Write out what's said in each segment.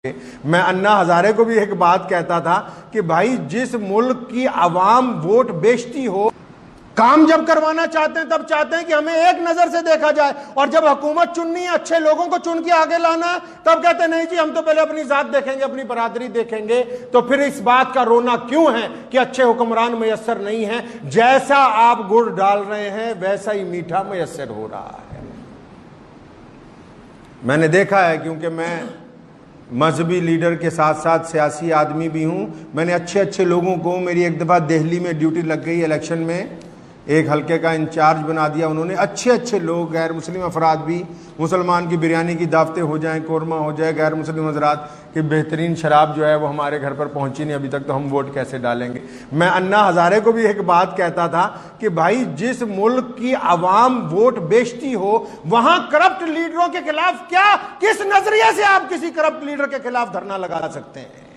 میں انا ہزارے کو بھی ایک بات کہتا تھا کہ بھائی جس ملک کی عوام ووٹ بیچتی ہو، کام جب کروانا چاہتے ہیں تب چاہتے ہیں کہ ہمیں ایک نظر سے دیکھا جائے، اور جب حکومت چننی ہے، اچھے لوگوں کو چن کے آگے لانا ہے، تب کہتے ہیں نہیں جی ہم تو پہلے اپنی ذات دیکھیں گے، اپنی برادری دیکھیں گے۔ تو پھر اس بات کا رونا کیوں ہے کہ اچھے حکمران میسر نہیں ہیں؟ جیسا آپ گڑ ڈال رہے ہیں ویسا ہی میٹھا میسر ہو رہا ہے۔ میں نے دیکھا ہے، کیونکہ میں مذہبی لیڈر کے ساتھ ساتھ سیاسی آدمی بھی ہوں۔ میں نے اچھے لوگوں کو، میری ایک دفعہ دہلی میں ڈیوٹی لگ گئی الیکشن میں، ایک حلقے کا انچارج بنا دیا انہوں نے۔ اچھے لوگ، غیر مسلم افراد بھی، مسلمان کی بریانی کی دعوتیں ہو جائیں، قورمہ ہو جائے، غیر مسلم حضرات کہ بہترین شراب جو ہے وہ ہمارے گھر پر پہنچی نہیں ابھی تک، تو ہم ووٹ کیسے ڈالیں گے؟ میں انا ہزارے کو بھی ایک بات کہتا تھا کہ بھائی جس ملک کی عوام ووٹ بیچتی ہو، وہاں کرپٹ لیڈروں کے خلاف کس نظریے سے آپ کسی کرپٹ لیڈر کے خلاف دھرنا لگا سکتے ہیں؟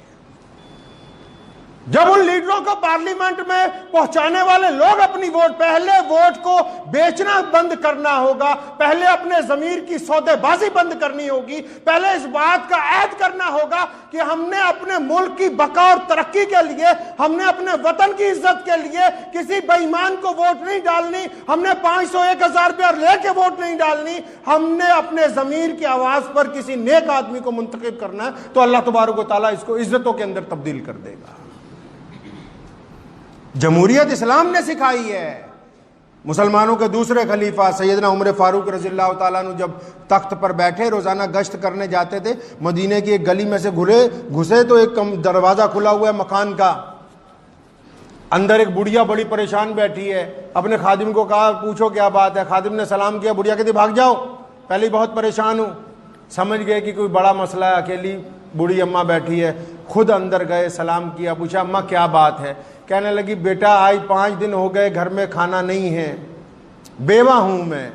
جب ان لیڈروں کو پارلیمنٹ میں پہنچانے والے لوگ اپنی پہلے ووٹ کو بیچنا بند کرنا ہوگا، پہلے اپنے ضمیر کی سودے بازی بند کرنی ہوگی، پہلے اس بات کا عہد کرنا ہوگا کہ ہم نے اپنے ملک کی بقا اور ترقی کے لیے، ہم نے اپنے وطن کی عزت کے لیے کسی بے ایمان کو ووٹ نہیں ڈالنی، ہم نے 500 1000 روپیہ لے کے ووٹ نہیں ڈالنی، ہم نے اپنے ضمیر کی آواز پر کسی نیک آدمی کو منتخب کرنا ہے، تو اللہ تبارک و تعالیٰ اس کو عزتوں کے اندر تبدیل کر دے گا۔ جمہوریت اسلام نے سکھائی ہے۔ مسلمانوں کے دوسرے خلیفہ سیدنا عمر فاروق رضی اللہ تعالیٰ عنہ جب تخت پر بیٹھے، روزانہ گشت کرنے جاتے تھے، مدینے کی ایک گلی میں سے گھسے تو ایک دروازہ کھلا ہوا ہے مکان کا، اندر ایک بڑھیا بڑی پریشان بیٹھی ہے۔ اپنے خادم کو کہا پوچھو کیا بات ہے؟ خادم نے سلام کیا، بڑھیا کہتی بھاگ جاؤ، پہلے بہت پریشان ہوں۔ سمجھ گئے کہ کوئی بڑا مسئلہ ہے، اکیلی بوڑھی اماں بیٹھی ہے، خود اندر گئے، سلام کیا، پوچھا اماں کیا بات ہے؟ کہنے لگی بیٹا آج 5 دن ہو گئے گھر میں کھانا نہیں ہے، بیوہ ہوں میں،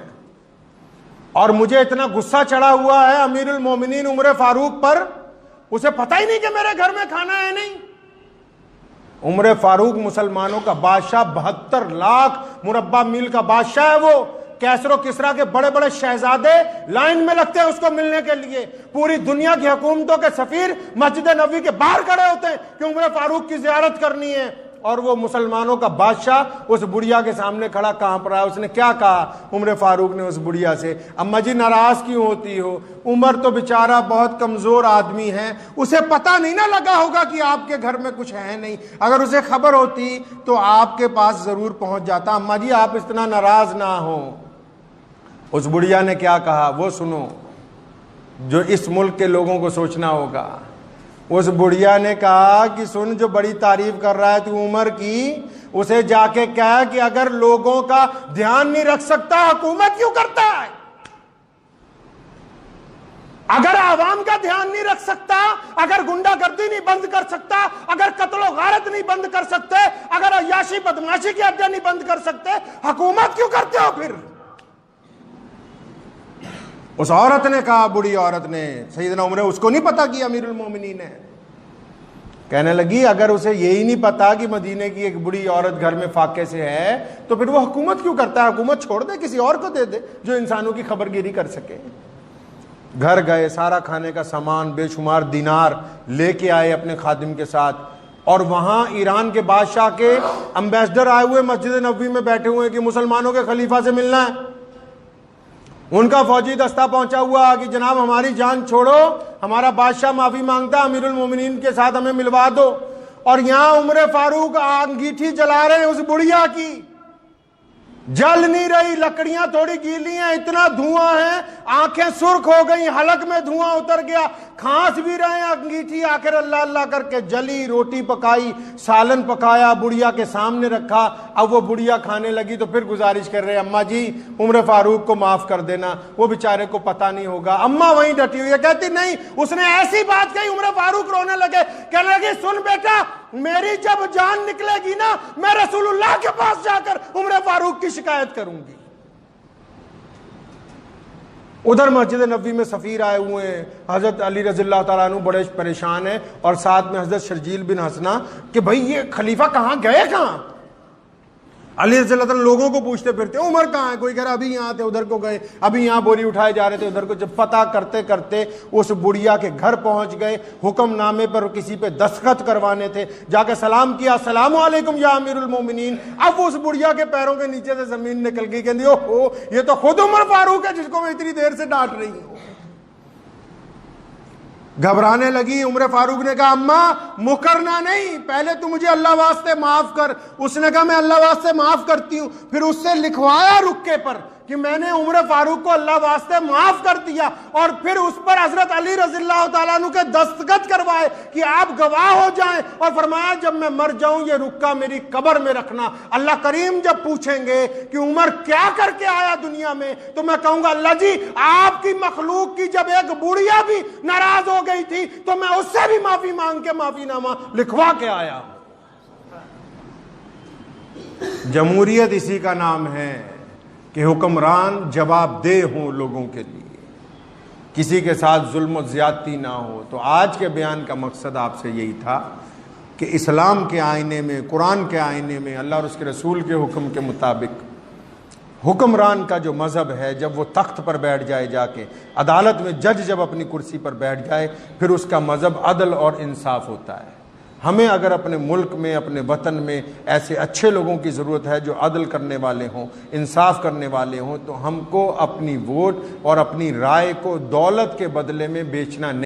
اور مجھے اتنا غصہ چڑھا ہوا ہے امیر المومنین عمر فاروق پر، اسے پتہ ہی نہیں کہ میرے گھر میں کھانا ہے نہیں۔ عمر فاروق مسلمانوں کا بادشاہ، 72 لاکھ مربع میل کا بادشاہ ہے وہ، کیسر و کسرا کے بڑے بڑے شہزادے لائن میں لگتے ہیں اس کو ملنے کے لیے، پوری دنیا کی حکومتوں کے سفیر مسجد نبوی کے باہر کھڑے ہوتے ہیں کہ عمر فاروق کی زیارت کرنی ہے، اور وہ مسلمانوں کا بادشاہ اس بڑھیا کے سامنے کھڑا کہاں پر ہے؟ اس نے کیا کہا عمر فاروق نے اس بڑھیا سے؟ اماں جی ناراض کیوں ہوتی ہو؟ عمر تو بیچارہ بہت کمزور آدمی ہے، اسے پتہ نہیں نہ لگا ہوگا کہ آپ کے گھر میں کچھ ہے نہیں، اگر اسے خبر ہوتی تو آپ کے پاس ضرور پہنچ جاتا۔ اماں جی آپ اتنا ناراض نہ ہوں۔ اس بڑھیا نے کیا کہا وہ سنو، جو اس ملک کے لوگوں کو سوچنا ہوگا۔ اس بڑھیا نے کہا کہ سن، جو بڑی تعریف کر رہا ہے تو عمر کی، اسے جا کے کہا کہ اگر لوگوں کا دھیان نہیں رکھ سکتا حکومت کیوں کرتا ہے؟ اگر عوام کا دھیان نہیں رکھ سکتا، اگر گنڈا گردی نہیں بند کر سکتا، اگر قتل و غارت نہیں بند کر سکتے، اگر عیاشی بدماشی کی اڈے نہیں بند کر سکتے، حکومت کیوں کرتے ہو پھر؟ اس عورت نے کہا، بڑی عورت نے، سیدنا عمر اس کو نہیں پتا کہ امیر المومنین ہے۔ کہنے لگی اگر اسے یہی نہیں پتا کہ مدینے کی ایک بڑی عورت گھر میں فاقے سے ہے تو پھر وہ حکومت کیوں کرتا ہے؟ حکومت چھوڑ دے، کسی اور کو دے دے جو انسانوں کی خبر گیری کر سکے۔ گھر گئے، سارا کھانے کا سامان، بے شمار دینار لے کے آئے اپنے خادم کے ساتھ، اور وہاں ایران کے بادشاہ کے امبیسڈر آئے ہوئے مسجد نبوی میں بیٹھے ہوئے کہ مسلمانوں کے خلیفہ سے ملنا ہے۔ ان کا فوجی دستہ پہنچا ہوا کہ جناب ہماری جان چھوڑو، ہمارا بادشاہ معافی مانگتا، امیر المومنین کے ساتھ ہمیں ملوا دو۔ اور یہاں عمر فاروق انگیٹھی جلا رہے ہیں اس بڑھیا کی، جل نہیں رہی، لکڑیاں تھوڑی گیلی ہیں، اتنا دھواں ہے، آنکھیں سرخ ہو گئی، حلق میں دھواں اتر گیا، کھانس بھی رہے ہیں، انگیٹھی آخر اللہ اللہ کر کے جلی، روٹی پکائی، سالن پکایا، بڑھیا کے سامنے رکھا۔ اب وہ بڑھیا کھانے لگی تو پھر گزارش کر رہے اماں جی عمر فاروق کو معاف کر دینا، وہ بیچارے کو پتہ نہیں ہوگا۔ اماں وہیں ڈٹی ہوئی ہے، کہتی نہیں، اس نے ایسی بات کہی، عمر فاروق رونے لگے، کہنے لگے سن بیٹا، میری جب جان نکلے گی نا، میں رسول اللہ کے پاس جا کر عمر فاروق کی شکایت کروں گی۔ ادھر مسجد نبوی میں سفیر آئے ہوئے ہیں، حضرت علی رضی اللہ تعالیٰ عنہ بڑے پریشان ہیں، اور ساتھ میں حضرت شرجیل بن حسنہ کہ بھئی یہ خلیفہ کہاں گئے کہاں؟ علی رضی اللہ عنہ لوگوں کو پوچھتے پھرتے عمر کہاں ہے، کوئی کہہ رہا ابھی یہاں تھے ادھر کو گئے، ابھی یہاں بوری اٹھائے جا رہے تھے ادھر کو. جب فتح کرتے کرتے اس بڑھیا کے گھر پہنچ گئے، حکم نامے پر کسی پہ دستخط کروانے تھے، جا کے سلام کیا، السلام علیکم یا امیر المومنین. اب اس بڑھیا کے پیروں کے نیچے سے زمین نکل گئی، کہندی اوہ یہ تو خود عمر فاروق ہے جس کو میں اتنی دیر سے ڈانٹ رہی ہوں. گھبرانے لگی. عمر فاروق نے کہا اماں مکرنا نہیں، پہلے تو مجھے اللہ واسطے معاف کر. اس نے کہا میں اللہ واسطے معاف کرتی ہوں. پھر اس سے لکھوایا رکے پر کہ میں نے عمر فاروق کو اللہ واسطے معاف کر دیا، اور پھر اس پر حضرت علی رضی اللہ تعالیٰ عنہ کے دستخط کروائے کہ آپ گواہ ہو جائیں، اور فرمایا جب میں مر جاؤں یہ رکا میری قبر میں رکھنا. اللہ کریم جب پوچھیں گے کہ عمر کیا کر کے آیا دنیا میں، تو میں کہوں گا اللہ جی آپ کی مخلوق کی جب ایک بوڑھیا بھی ناراض ہو گئی تھی تو میں اس سے بھی معافی مانگ کے معافی نامہ لکھوا کے آیا. جمہوریت اسی کا نام ہے کہ حکمران جواب دہ ہوں لوگوں کے لیے، کسی کے ساتھ ظلم و زیادتی نہ ہو. تو آج کے بیان کا مقصد آپ سے یہی تھا کہ اسلام کے آئینے میں، قرآن کے آئینے میں، اللہ اور اس کے رسول کے حکم کے مطابق حکمران کا جو مذہب ہے، جب وہ تخت پر بیٹھ جائے، جا کے عدالت میں جج جب اپنی کرسی پر بیٹھ جائے، پھر اس کا مذہب عدل اور انصاف ہوتا ہے. ہمیں اگر اپنے ملک میں، اپنے وطن میں ایسے اچھے لوگوں کی ضرورت ہے جو عدل کرنے والے ہوں، انصاف کرنے والے ہوں، تو ہم کو اپنی ووٹ اور اپنی رائے کو دولت کے بدلے میں بیچنا نہیں